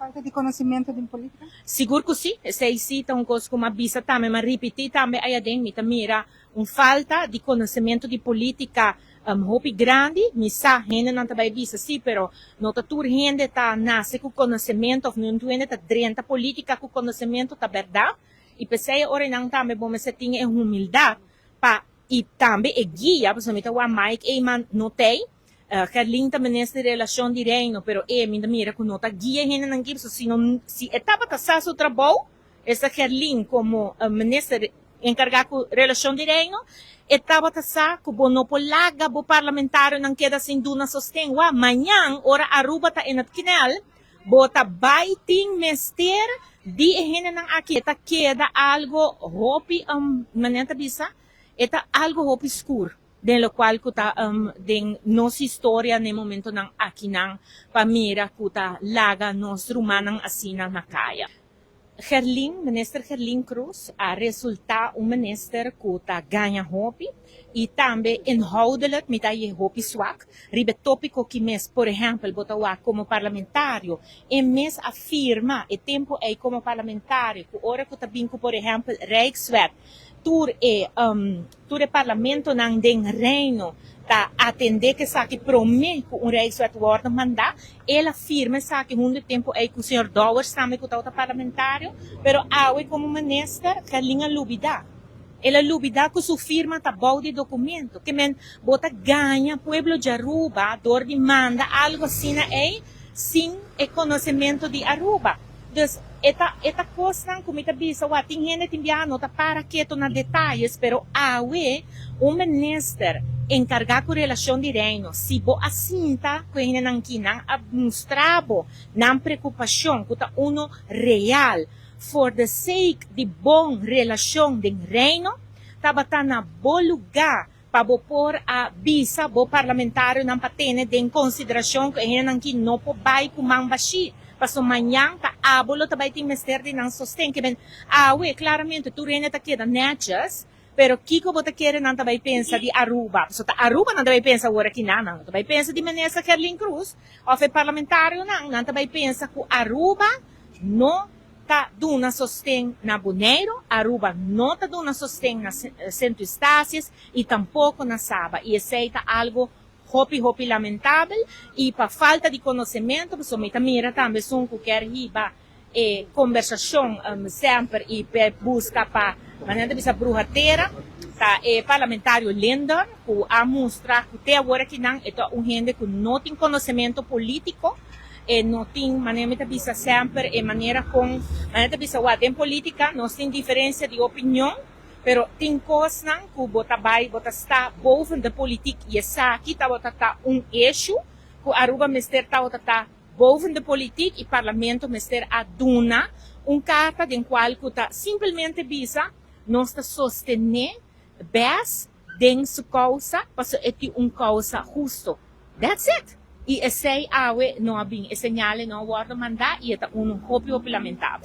falta de conhecimento de política? Seguro que sim, sei sim, então coisa como avisa também, mas repetir também aí dentro, mira, falta de conhecimento de política hopi grande, misa, gente não tá visa sim, pero nota tur gente tá nasce com conhecimento, não tuene tá drenta política com conhecimento, tá verdade? E pensei, ora não também bom, mas tinha humildade, pa, e também é guia, por exemplo, o Mike Eyman notei, Carlin também nessa relação de reino, pero minha mira com nota guia gente não gives, se etapa tá seu trabalho, essa Carlin como ministro encarregado com relação de reino, etapa tá com bono polaga, bo parlamentário não queda sem duna sostém, amanhã ora Aruba tá enat kinel, bota baiting mester di gente não aqui, tá queda algo hopi manenta bisa, eta algo hopi escuro. Den lo qual kuta den nossa história no momento nang aqui nang pamira kuta laga nos rumanang asina na kaya. Minister Gerlin Cruz a resulta minister kuta ganha hopi e também inhoudelijk met je hopi swak. Ribe tópico que mes, por exemplo, botawa como parlamentário, e mes afirma e tempo é como parlamentário, que ora kuta binko, por exemplo, Rijkswet, tur e parlamento nang den reino ta atender que sabe promete que Rijkswet wordt mandar, ela afirma sabe muito tempo é que o senhor Dowers também que está parlamentário, pero awe como minister que linha lubida. Ela lubida que sua firma tá bom de documento, que men bota ganha pueblo de Aruba, dor de manda algo assim é sem conhecimento de Aruba. Dus esta coisa como ita bisa wa ting gente enviando ta para que na detalhes, pero awe minister encarregado com relação de reino, se bo assinta com ele não quina mostrabo na preocupação que tá uno real for the sake de bom relação de reino, tava tá na bom lugar para pôr a bisa bo parlamentário não patene de consideração que ele não quina não po bai com mambashi. Paso manhã ta abolo ta baiting mester de não sostém que ben claramente tu rene ta queda natchez, pero kiko bota quer não ta vai pensa de Aruba, so ta Aruba não ta vai pensa agora que não ta vai pensa de Menessa Gerlin Cruz, ou fe parlamentário não ta vai pensa que Aruba não ta duna sostém na Bonaire, Aruba não ta duna sostém na Centro Estácias e tampouco na Saba, e aceita algo hopi lamentável e para falta de conhecimento, pessoalmente mira também são que quer riba conversação sempre e busca para maneira de bruxateira, tá parlamentário Linder, que a mostrar que até agora que não é gente que não tem conhecimento político, não tem maneira de sempre e maneira com maneira de em política nós tem diferença de opinião. Pero tem coisas que bota está boven de política e essa aqui tá eixo que Aruba mister tá boven de política e parlamento mister aduna carta de qual que tá simplesmente visa nós tá sostener bes den su causa para é causa justo. That's it. E esse awe não abin, esse señale não guarda mandar e é hopi lamentável.